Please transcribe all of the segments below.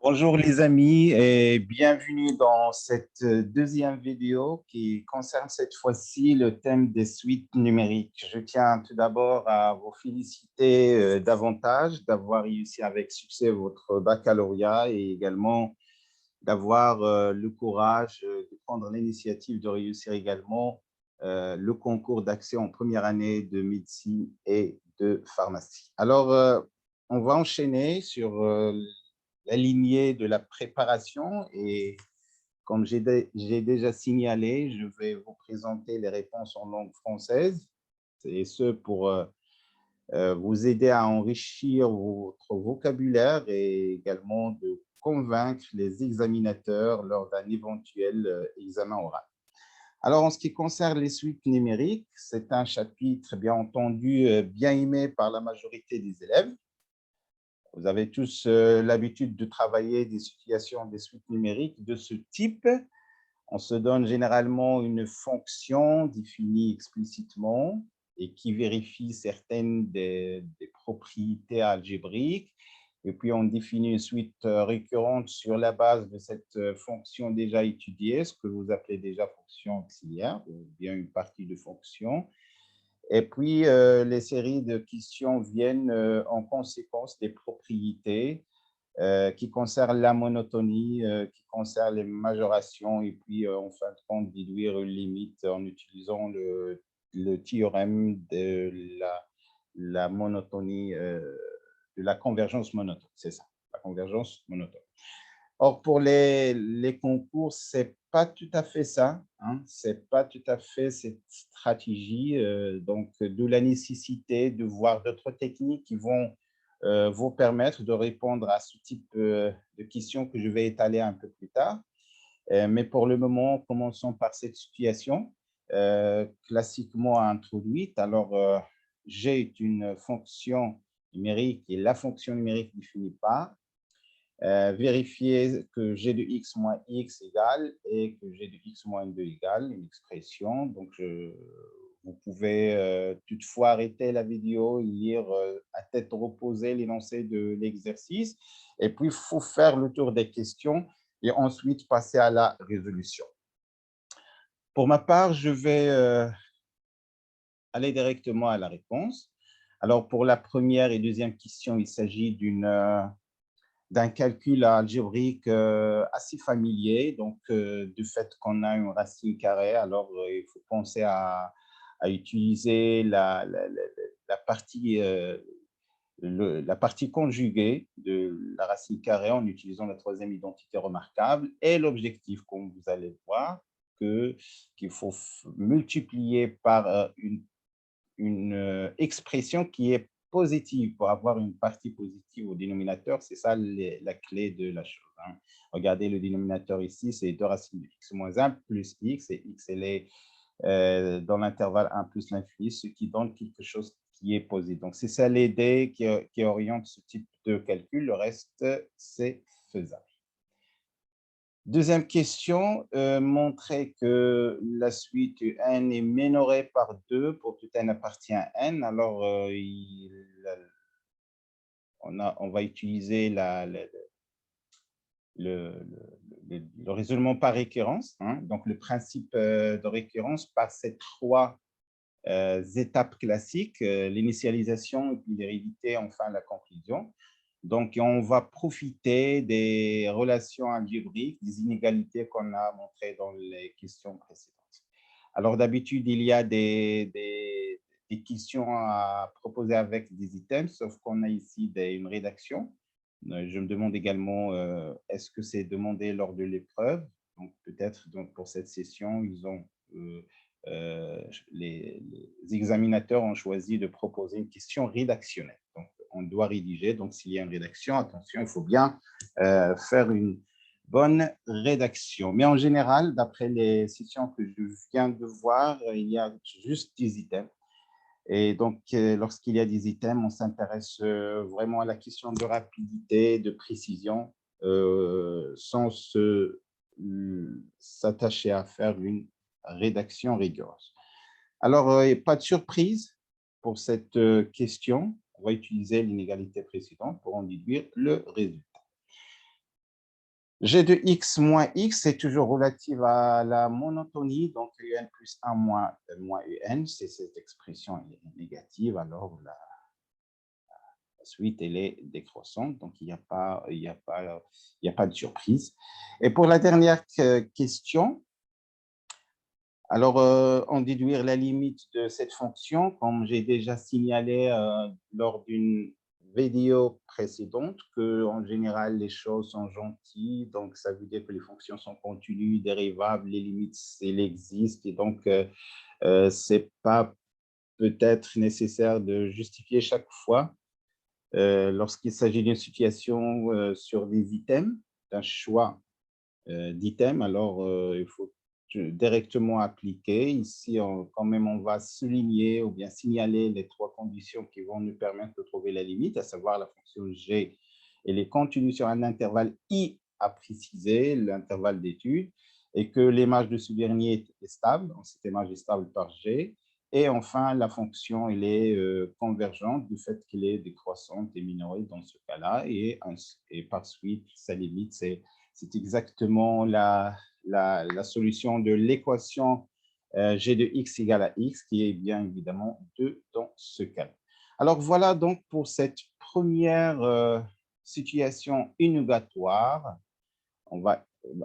Bonjour les amis et bienvenue dans cette deuxième vidéo qui concerne cette fois-ci le thème des suites numériques. Je tiens tout d'abord à vous féliciter davantage d'avoir réussi avec succès votre baccalauréat et également d'avoir le courage de prendre l'initiative de réussir également le concours d'accès en première année de médecine et de pharmacie. Alors, on va enchaîner sur la lignée de la préparation et comme j'ai déjà signalé, je vais vous présenter les réponses en langue française et ce pour vous aider à enrichir votre vocabulaire et également de convaincre les examinateurs lors d'un éventuel examen oral. Alors, en ce qui concerne les suites numériques, c'est un chapitre, bien entendu, bien aimé par la majorité des élèves. Vous avez tous l'habitude de travailler des situations, des suites numériques de ce type. On se donne généralement une fonction définie explicitement et qui vérifie certaines des propriétés algébriques. Et puis, on définit une suite récurrente sur la base de cette fonction déjà étudiée, ce que vous appelez déjà fonction auxiliaire, ou bien une partie de fonction. Et puis, les séries de questions viennent en conséquence des propriétés qui concernent la monotonie, qui concernent les majorations, et puis, en fin de compte, déduire une limite en utilisant le théorème de la monotonie, de la convergence monotone. C'est ça, la convergence monotone. Or, pour les concours, ce n'est pas tout à fait ça, hein, ce n'est pas tout à fait cette stratégie, donc de la nécessité de voir d'autres techniques qui vont vous permettre de répondre à ce type de questions que je vais étaler un peu plus tard. Mais pour le moment, commençons par cette situation classiquement introduite. Alors, G est une fonction numérique et la fonction numérique définie par vérifier que g de x moins x égale et que g de x moins 2 égale une expression. Donc, vous pouvez toutefois arrêter la vidéo, lire à tête reposée l'énoncé de l'exercice, et puis il faut faire le tour des questions et ensuite passer à la résolution. Pour ma part, je vais aller directement à la réponse. Alors, pour la première et deuxième question, il s'agit d'un calcul algébrique assez familier, donc du fait qu'on a une racine carrée, alors il faut penser à utiliser la partie, la partie conjuguée de la racine carrée en utilisant la troisième identité remarquable, et l'objectif, comme vous allez voir, qu'il faut multiplier par une expression qui est positive pour avoir une partie positive au dénominateur. C'est ça la clé de la chose, hein. Regardez le dénominateur ici, c'est 2 racines de x moins 1 plus x, et x elle est dans l'intervalle 1 plus l'infini, ce qui donne quelque chose qui est positif. Donc, c'est ça l'idée qui oriente ce type de calcul. Le reste, c'est faisable. Deuxième question, montrer que la suite n est minorée par 2 pour tout n appartient à n. Alors, on va utiliser le raisonnement par récurrence, hein. Donc, le principe de récurrence par ces trois étapes classiques, l'initialisation, et puis l'hérédité, enfin la conclusion. Donc, on va profiter des relations algébriques, des inégalités qu'on a montrées dans les questions précédentes. Alors, d'habitude, il y a des questions à proposer avec des items, sauf qu'on a ici une rédaction. Je me demande également, est-ce que c'est demandé lors de l'épreuve? Donc, peut-être pour cette session, les examinateurs ont choisi de proposer une question rédactionnelle. Donc, on doit rédiger. Donc, s'il y a une rédaction, attention, il faut bien faire une bonne rédaction. Mais en général, d'après les sessions que je viens de voir, il y a juste des items. Et donc, lorsqu'il y a des items, on s'intéresse vraiment à la question de rapidité, de précision, sans s'attacher à faire une rédaction rigoureuse. Alors, pas de surprise pour cette question. On va utiliser l'inégalité précédente pour en déduire le résultat. G de x moins x, c'est toujours relative à la monotonie, donc un plus 1 moins un, c'est cette expression est négative, alors la suite, elle est décroissante, donc il n'y a pas de surprise. Et pour la dernière question, alors, en déduire la limite de cette fonction, comme j'ai déjà signalé lors d'une vidéo précédente, qu'en général, les choses sont gentilles, donc ça veut dire que les fonctions sont continues, dérivables, les limites, elles existent, et donc, ce n'est pas peut-être nécessaire de justifier chaque fois lorsqu'il s'agit d'une situation sur des items, d'un choix d'items, alors il faut directement appliquer. Ici, quand même, on va souligner ou bien signaler les trois conditions qui vont nous permettre de trouver la limite, à savoir la fonction g, elle est continue sur un intervalle i à préciser, l'intervalle d'étude, et que l'image de ce dernier est stable, donc cette image est stable par g, et enfin, la fonction, elle est convergente du fait qu'elle est décroissante et minorée dans ce cas-là, et par suite, sa limite, c'est exactement la solution de l'équation g de x égale à x, qui est bien évidemment 2 dans ce cas. Alors voilà donc pour cette première situation innovatoire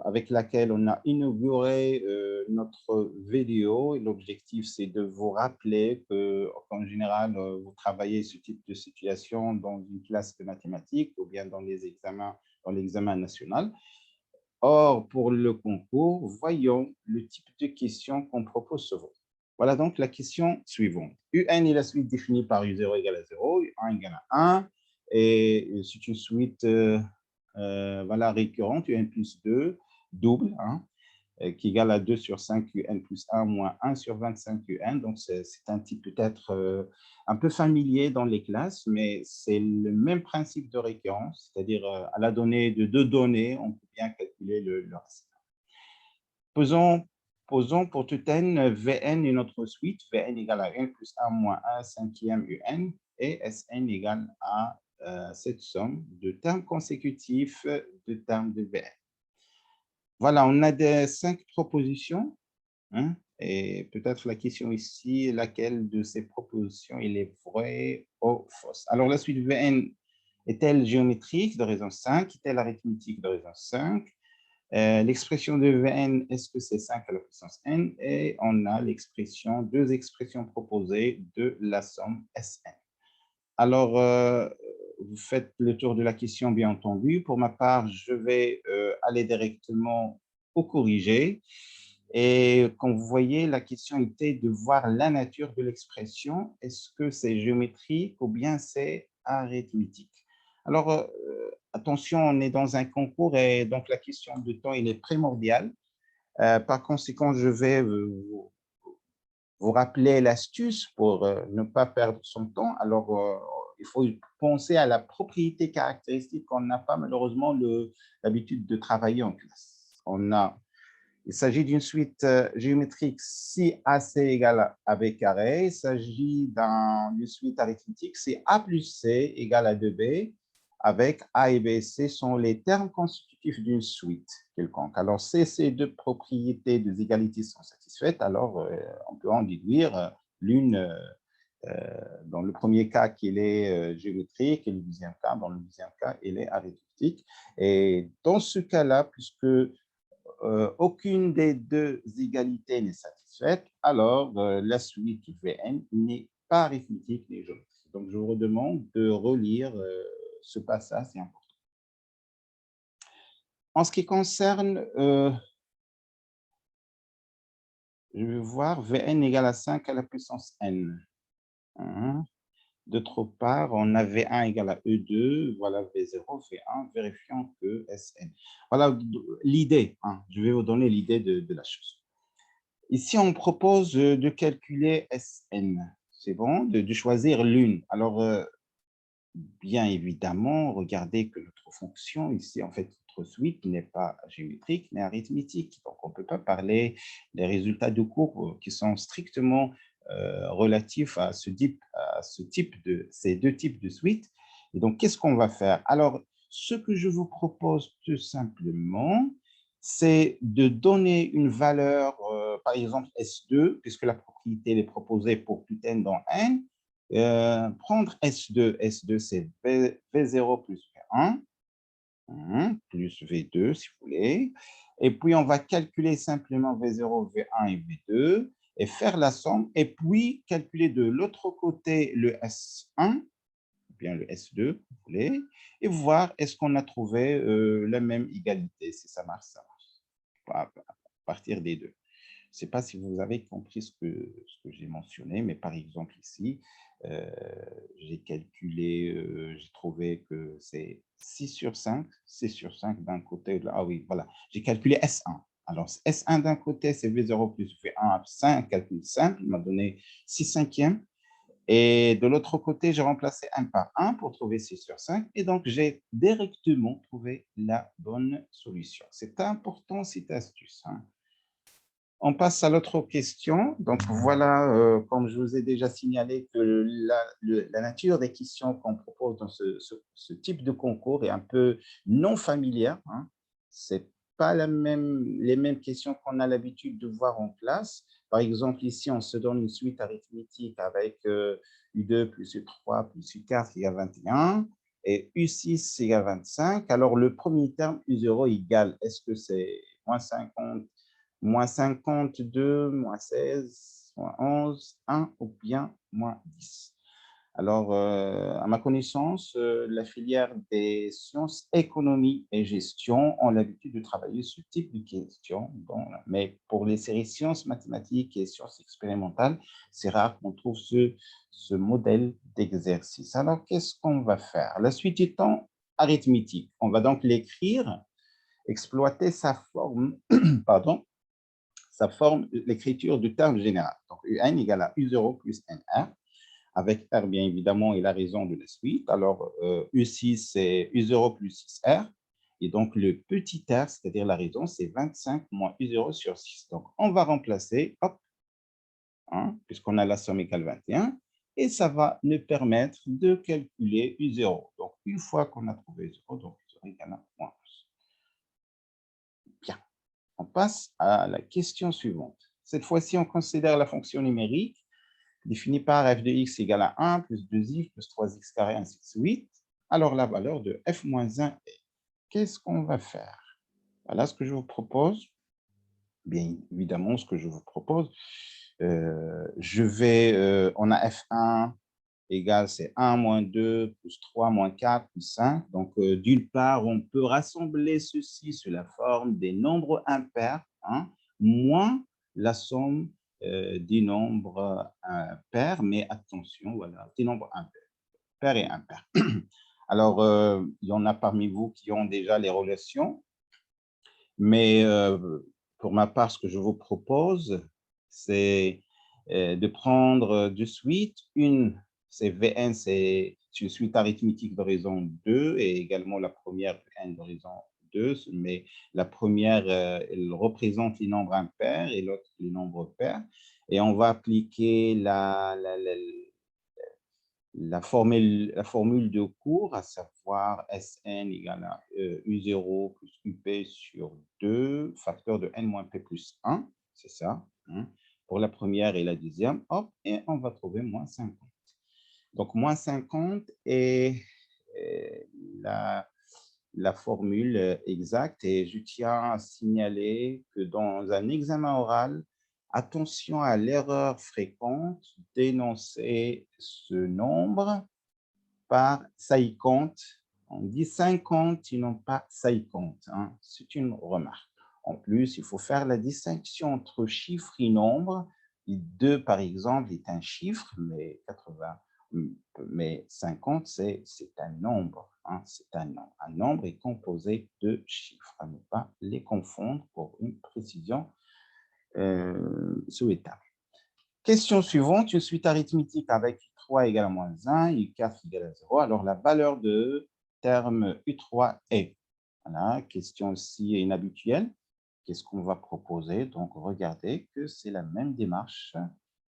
avec laquelle on a inauguré notre vidéo. L'objectif, c'est de vous rappeler qu'en général, vous travaillez ce type de situation dans une classe de mathématiques ou bien dans l'examen national. Or, pour le concours, voyons le type de question qu'on propose souvent. Voilà donc la question suivante. UN est la suite définie par U0 égale à 0, U1 égale à 1, et c'est une suite voilà, récurrente, UN plus 2, double, hein, qui égale à 2 sur 5 UN plus 1 moins 1 sur 25 UN. Donc, c'est un type peut-être un peu familier dans les classes, mais c'est le même principe de récurrence, c'est-à-dire à la donnée de deux données, on peut bien calculer le reste. Posons pour tout n, Vn une autre suite, Vn égale à n plus 1 moins 1 cinquième Un, et Sn égale à cette somme de termes consécutifs de termes de Vn. Voilà, on a des 5 propositions, hein, et peut-être la question ici, laquelle de ces propositions il est vrai ou fausse. Alors, la suite Vn est-elle géométrique de raison 5? Est-elle arithmétique de raison 5? L'expression de Vn, est-ce que c'est 5 à la puissance n? Et on a deux expressions proposées de la somme Sn. Alors, vous faites le tour de la question, bien entendu. Pour ma part, je vais aller directement au corrigé. Et comme vous voyez, la question était de voir la nature de l'expression. Est-ce que c'est géométrique ou bien c'est arithmétique? Alors, attention, on est dans un concours et donc la question de temps, il est primordiale. Par conséquent, je vais vous rappeler l'astuce pour ne pas perdre son temps. Alors, il faut penser à la propriété caractéristique qu'on n'a pas malheureusement l'habitude de travailler en classe. Il s'agit d'une suite géométrique si AC égale à B carré. Il s'agit d'une suite arithmétique si A plus C égale à 2B, avec A et B et C sont les termes constitutifs d'une suite quelconque. Alors, si ces deux propriétés des égalités sont satisfaites, alors on peut en déduire l'une dans le premier cas qu'il est géométrique et le deuxième cas, dans le deuxième cas, il est arithmétique. Et dans ce cas-là, puisque aucune des deux égalités n'est satisfaite, alors la suite Vn n'est pas arithmétique ni géométrique. Donc, je vous redemande de relire ce passage, c'est important. En ce qui concerne, je vais voir, Vn égale à 5 à la puissance n. D'autre part, on a V1 égale à E2, voilà V0, V1, vérifions que Sn. Voilà l'idée, hein, je vais vous donner l'idée de la chose. Ici, on propose de calculer Sn. C'est bon, de choisir l'une. Alors, bien évidemment, regardez que notre fonction ici, en fait, notre suite n'est pas géométrique, mais arithmétique. Donc, on ne peut pas parler des résultats de cours qui sont strictement relatifs à ces deux types de suites. Et donc, qu'est-ce qu'on va faire? Alors, ce que je vous propose tout simplement, c'est de donner une valeur, par exemple S2, puisque la propriété est proposée pour tout n dans n, prendre S2. S2, c'est V0 plus V1, plus V2, si vous voulez. Et puis, on va calculer simplement V0, V1 et V2 et faire la somme. Et puis, calculer de l'autre côté le S1, ou bien le S2, vous voulez, et voir est-ce qu'on a trouvé la même égalité. Si ça marche, ça marche. À partir des deux. Je ne sais pas si vous avez compris ce que j'ai mentionné, mais par exemple ici, j'ai calculé, j'ai trouvé que c'est 6 sur 5, 6 sur 5 d'un côté. Ah oui, voilà, j'ai calculé S1. Alors, S1 d'un côté, c'est V0 plus V1, c'est un calcul simple, il m'a donné 6 cinquièmes. Et de l'autre côté, j'ai remplacé 1 par 1 pour trouver 6 sur 5. Et donc, j'ai directement trouvé la bonne solution. C'est important, cette astuce. On passe à l'autre question. Donc, voilà, comme je vous ai déjà signalé, que la nature des questions qu'on propose dans ce type de concours est un peu non familière. Ce n'est pas les mêmes questions qu'on a l'habitude de voir en classe. Par exemple, ici, on se donne une suite arithmétique avec U2 plus U3 plus U4 égale 21 et U6 égale 25. Alors, le premier terme, U0 égale, est-ce que c'est moins 50, moins 52, moins 16, moins 11, 1 ou bien moins 10. Alors, à ma connaissance, la filière des sciences économie et gestion ont l'habitude de travailler ce type de questions. Bon, mais pour les séries sciences mathématiques et sciences expérimentales, c'est rare qu'on trouve ce modèle d'exercice. Alors, qu'est-ce qu'on va faire? La suite étant arithmétique. On va donc l'écrire, exploiter sa forme, pardon, ça forme l'écriture du terme général. Donc, UN égale à U0 plus NR, avec R, bien évidemment, et la raison de la suite. Alors, U6, c'est U0 plus 6R. Et donc, le petit r, c'est-à-dire la raison, c'est 25 moins U0 sur 6. Donc, on va remplacer, hop, puisqu'on a la somme égale 21, et ça va nous permettre de calculer U0. Donc, une fois qu'on a trouvé U0, donc U0 égale à moins 11. Bien. On passe à la question suivante. Cette fois-ci, on considère la fonction numérique définie par f de x égale à 1 plus 2x plus 3x carré, ainsi de suite. Alors, la valeur de f moins 1 est. Qu'est-ce qu'on va faire? Voilà ce que je vous propose. Bien évidemment, ce que je vous propose, on a f1 égale, c'est 1 moins 2 plus 3 moins 4 plus 5. Donc, d'une part, on peut rassembler ceci sous la forme des nombres impairs, moins la somme des nombres pairs, mais attention, voilà, des nombres impairs, pairs et impairs. Alors, il y en a parmi vous qui ont déjà les relations, mais pour ma part, ce que je vous propose, c'est de prendre de suite c'est Vn, c'est une suite arithmétique de raison 2 et également la première Vn de raison 2, mais la première, elle représente les nombres impairs et l'autre les nombres pairs. Et on va appliquer la formule de cours, à savoir Sn égale à U0 plus UP sur 2, facteur de n moins P plus 1, c'est ça, pour la première et la deuxième, hop, et on va trouver moins 50. Donc, moins 50 est la formule exacte, et je tiens à signaler que dans un examen oral, attention à l'erreur fréquente d'énoncer ce nombre par ça y compte. On dit 50, et non pas ça y compte. C'est une remarque. En plus, il faut faire la distinction entre chiffre et nombre. 2, par exemple, est un chiffre, mais 50, c'est un nombre. C'est un nombre. Un nombre est composé de chiffres. À ne pas les confondre pour une précision souhaitable. Question suivante, une suite arithmétique avec U3 égale à moins 1, U4 égale à 0. Alors, la valeur de terme U3 est. Voilà, question aussi inhabituelle. Qu'est-ce qu'on va proposer? Donc, regardez que c'est la même démarche.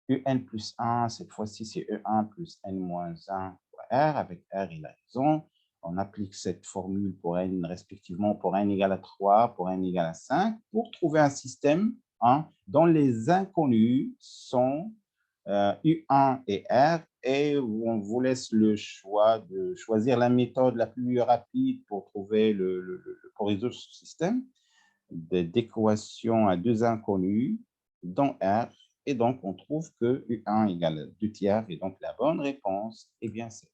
UN plus 1, cette fois-ci, c'est E1 plus N moins 1 fois R, avec R et la raison. on applique cette formule pour n, respectivement pour n égale à 3, pour n égale à 5, pour trouver un système dont les inconnus sont U1 et R, et où on vous laisse le choix de choisir la méthode la plus rapide pour trouver pour résoudre ce système d'équations à deux inconnus dans R. Et donc, on trouve que U1 égale 2 tiers, et donc la bonne réponse est bien C.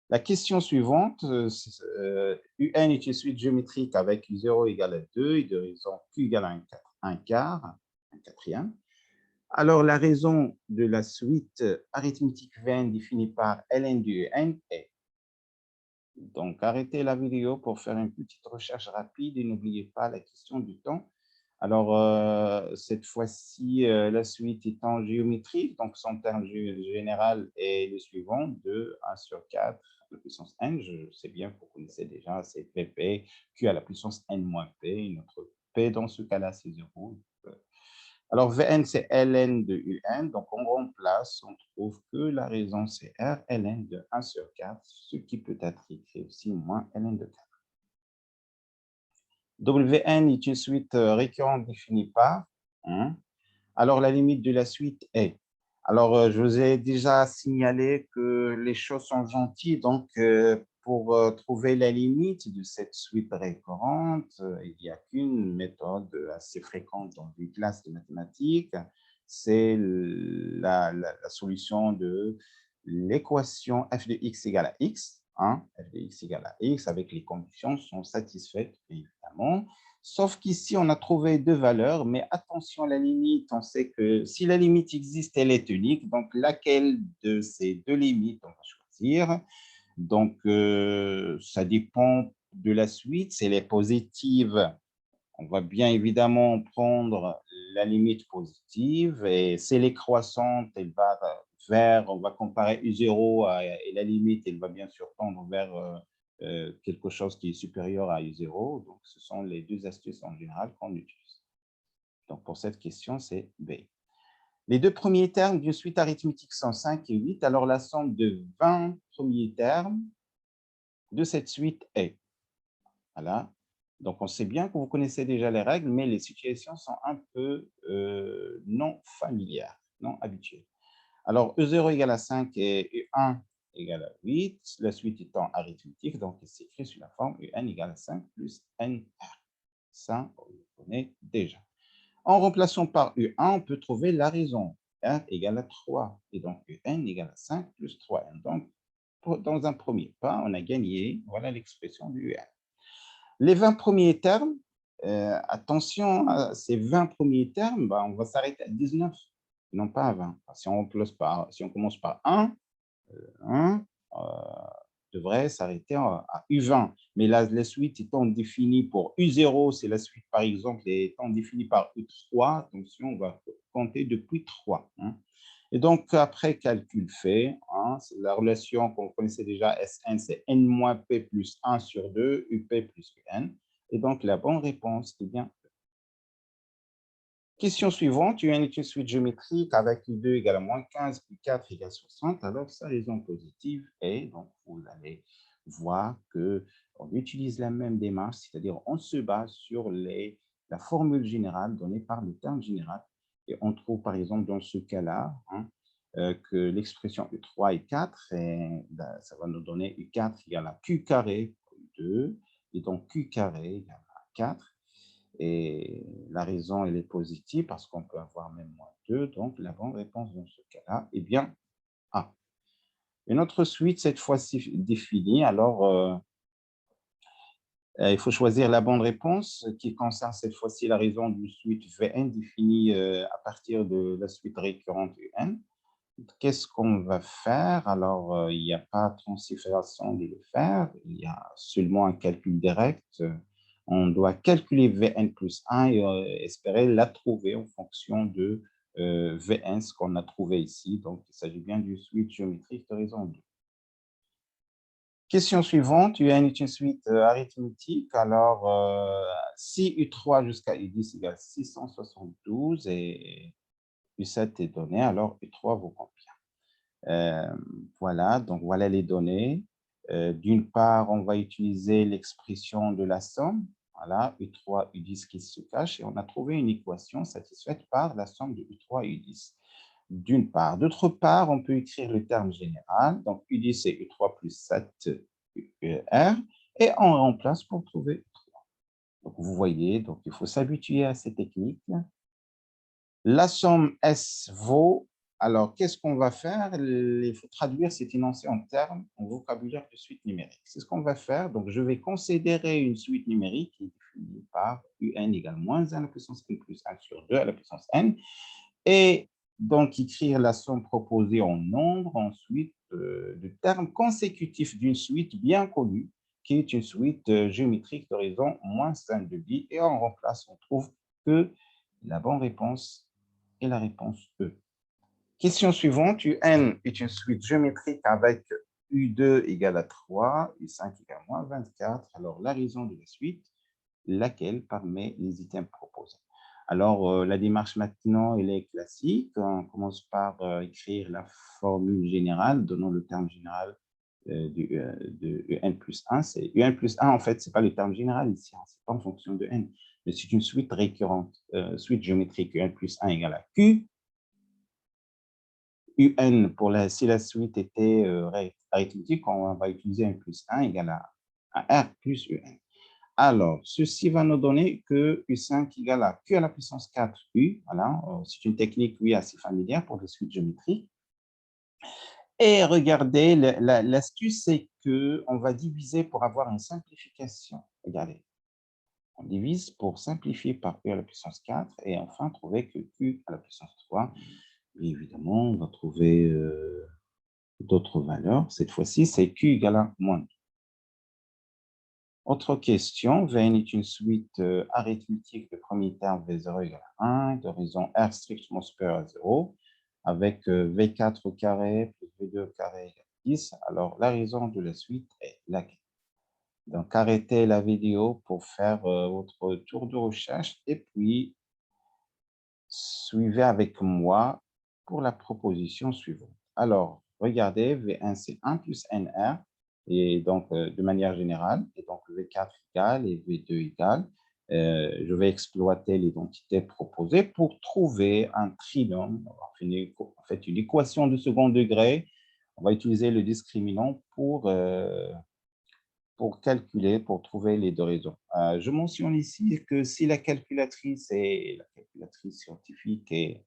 La question suivante, UN est une suite géométrique avec U0 égale à 2 et de raison Q égale à un quart, un quatrième. Alors, la raison de la suite arithmétique Vn définie par ln de UN est. Donc, arrêtez la vidéo pour faire une petite recherche rapide et n'oubliez pas la question du temps. Alors, cette fois-ci, la suite est en géométrie, donc son terme général est le suivant, de 1 sur 4 à la puissance n. Je sais bien que vous connaissez déjà, c'est pp, q à la puissance n moins p. Notre p, dans ce cas-là, c'est 0. Alors, Vn, c'est ln de un, donc on remplace, on trouve que la raison, c'est r ln de 1 sur 4, ce qui peut être écrit aussi moins ln de 4. Wn est une suite récurrente définie par. Alors, la limite de la suite est. Alors, je vous ai déjà signalé que les choses sont gentilles. Donc, pour trouver la limite de cette suite récurrente, il n'y a qu'une méthode assez fréquente dans une classe de mathématiques. C'est la solution de l'équation f de x égale à x. F de x égale à x, avec les conditions sont satisfaites, évidemment. Sauf qu'ici, on a trouvé deux valeurs, mais attention à la limite. On sait que si la limite existe, elle est unique. Donc, laquelle de ces deux limites on va choisir? Donc, ça dépend de la suite. Si elle est positive, on va bien évidemment prendre la limite positive. Et si elle est croissante, elle va vers, on va comparer U0 et la limite, elle va bien sûr tendre vers quelque chose qui est supérieur à U0. Donc, ce sont les deux astuces en général qu'on utilise. Donc, pour cette question, c'est B. Les deux premiers termes d'une suite arithmétique sont 5 et 8. Alors, la somme de 20 premiers termes de cette suite est. Voilà. Donc, on sait bien que vous connaissez déjà les règles, mais les situations sont un peu non familières, non habituelles. Alors, E0 égale à 5 et E1 égale à 8, la suite étant arithmétique, donc il s'écrit sous la forme UN égale à 5 plus NR. Ça, on le connaît déjà. En remplaçant par U1, on peut trouver la raison. R égale à 3, et donc UN égale à 5 plus 3N. Donc, dans un premier pas, on a gagné, voilà l'expression du UN. Les 20 premiers termes, attention à ces 20 premiers termes, on va s'arrêter à 19, non pas à 20. Si on commence par 1, 1 devrait s'arrêter à U20. Mais là, la suite étant définie pour U0, c'est la suite, par exemple, étant définie par U3, attention, on va compter depuis 3. Et donc, après calcul fait, la relation qu'on connaissait déjà, Sn, c'est n moins p plus 1 sur 2, up plus un. Et donc, la bonne réponse est bien E. Question suivante, UN est une suite géométrique avec U2 égale à moins 15 plus 4 égale 60. Alors, sa raison positive est, donc vous allez voir qu'on utilise la même démarche, c'est-à-dire on se base sur la formule générale donnée par le terme général. Et on trouve, par exemple, dans ce cas-là, que l'expression U3 est 4, et ça va nous donner U4 égale à Q carré pour U2, et donc Q carré égale à 4. Et la raison, elle est positive parce qu'on peut avoir même moins 2. Donc, la bonne réponse dans ce cas-là est bien A. Une autre suite, cette fois-ci définie. Alors, il faut choisir la bonne réponse qui concerne cette fois-ci la raison d'une suite Vn définie à partir de la suite récurrente Un. Qu'est-ce qu'on va faire? Alors, il n'y a pas de façons de le faire. Il y a seulement un calcul direct. On doit calculer Vn plus 1 et espérer la trouver en fonction de Vn, ce qu'on a trouvé ici. Donc, il s'agit bien d'une suite géométrique de raison 2. Question suivante, UN est une suite arithmétique. Alors, si U3 jusqu'à U10 égale 672 et U7 est donné, alors U3 vaut combien? Voilà, donc voilà les données. D'une part, on va utiliser l'expression de la somme. Voilà, U3, U10 qui se cache. Et on a trouvé une équation satisfaite par la somme de U3 et U10. D'une part. D'autre part, on peut écrire le terme général. Donc, U10, c'est U3 plus 7 R. Et on remplace pour trouver U3. Donc, vous voyez, donc, il faut s'habituer à ces techniques. La somme S vaut, alors qu'est-ce qu'on va faire? Il faut traduire cet énoncé en termes, en vocabulaire de suite numérique. C'est ce qu'on va faire. Donc, je vais considérer une suite numérique qui est définie par UN égale moins 1 à la puissance n plus 1 sur 2 à la puissance n. Et donc, écrire la somme proposée en nombre, ensuite, de termes consécutifs d'une suite bien connue, qui est une suite géométrique d'horizon moins 5 de bi. Et on remplace, on trouve que la bonne réponse est la réponse E. Question suivante, UN est une suite géométrique avec U2 égale à 3, U5 égale à moins 24. Alors, la raison de la suite, laquelle parmi les items proposés. Alors, la démarche maintenant, elle est classique. On commence par écrire la formule générale, donnant le terme général de UN plus 1. C'est UN plus 1, en fait, ce n'est pas le terme général ici, hein, ce n'est pas en fonction de N, mais c'est une suite récurrente, suite géométrique UN plus 1 égale à Q. UN, si la suite était arithmétique, on va utiliser N plus 1 égale à R plus UN. Alors, ceci va nous donner que U5 égale à Q à la puissance 4U. Voilà, c'est une technique, oui, assez familière pour les suites géométriques. Et regardez, l'astuce, c'est qu'on va diviser pour avoir une simplification. Regardez, on divise pour simplifier par Q à la puissance 4 et enfin trouver que Q à la puissance 3. Et évidemment, on va trouver d'autres valeurs. Cette fois-ci, c'est Q égale à moins 2. Autre question, Vn est une suite arithmétique de premier terme V0 égale à 1, d'horizon R strictement supérieur à 0, avec V4 au carré plus V2 au carré égale à 10. Alors, la raison de la suite est laquelle? Donc, arrêtez la vidéo pour faire votre tour de recherche et puis suivez avec moi pour la proposition suivante. Alors, regardez, V1, c'est 1 plus NR, et donc de manière générale, et donc V4 égale et V2 égale. Je vais exploiter l'identité proposée pour trouver un trinôme, en fait une équation de second degré. On va utiliser le discriminant pour calculer, pour trouver les deux raisons. Je mentionne ici que si la calculatrice scientifique est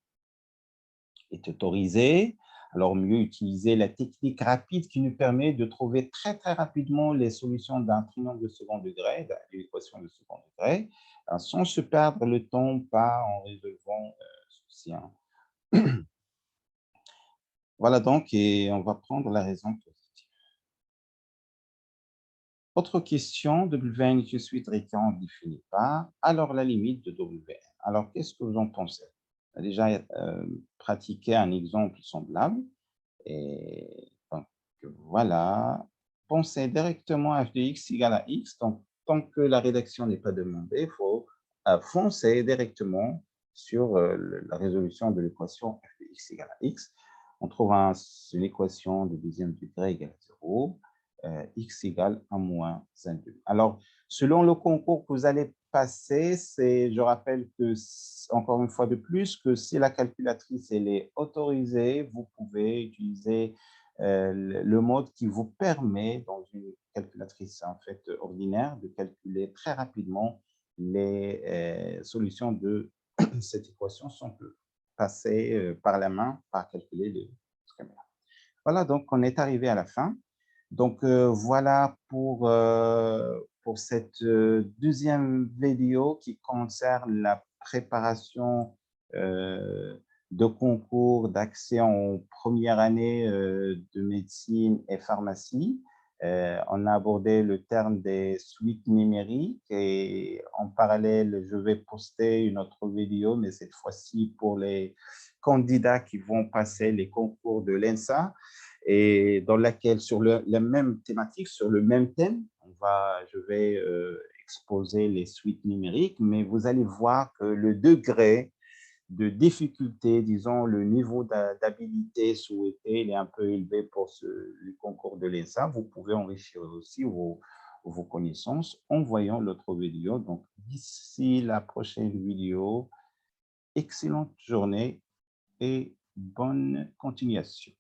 autorisée, alors mieux utiliser la technique rapide qui nous permet de trouver très, très rapidement les solutions d'un trinôme de second degré, d'une équation de second degré, sans se perdre le temps, pas en résolvant ceci. Voilà donc, et on va prendre la raison positive. Autre question, Wn est une suite récurrente définie par, alors la limite de Wn. Alors, qu'est-ce que vous en pensez? On a déjà pratiqué un exemple semblable. Et donc, voilà. Pensez directement à f de x égale à x. Donc, tant que la rédaction n'est pas demandée, il faut foncer directement sur la résolution de l'équation f de x égale à x. On trouve une équation de deuxième degré égale à 0. X égale à moins 2. Alors, selon le concours que vous allez passer, je rappelle que, encore une fois de plus, que si la calculatrice elle est autorisée, vous pouvez utiliser le mode qui vous permet, dans une calculatrice en fait ordinaire, de calculer très rapidement les solutions de cette équation sans passer par la main, par calculer le schéma. Voilà, donc on est arrivé à la fin. Donc, voilà pour cette deuxième vidéo qui concerne la préparation de concours d'accès en première année de médecine et pharmacie. On a abordé le terme des suites numériques et en parallèle, je vais poster une autre vidéo, mais cette fois-ci pour les candidats qui vont passer les concours de l'ENSA, et dans laquelle, sur la même thématique, sur le même thème, je vais exposer les suites numériques, mais vous allez voir que le degré de difficulté, disons, le niveau d'habilité souhaité, il est un peu élevé pour le concours de l'ENSA. Vous pouvez enrichir aussi vos connaissances en voyant l'autre vidéo. Donc, d'ici la prochaine vidéo, excellente journée et bonne continuation.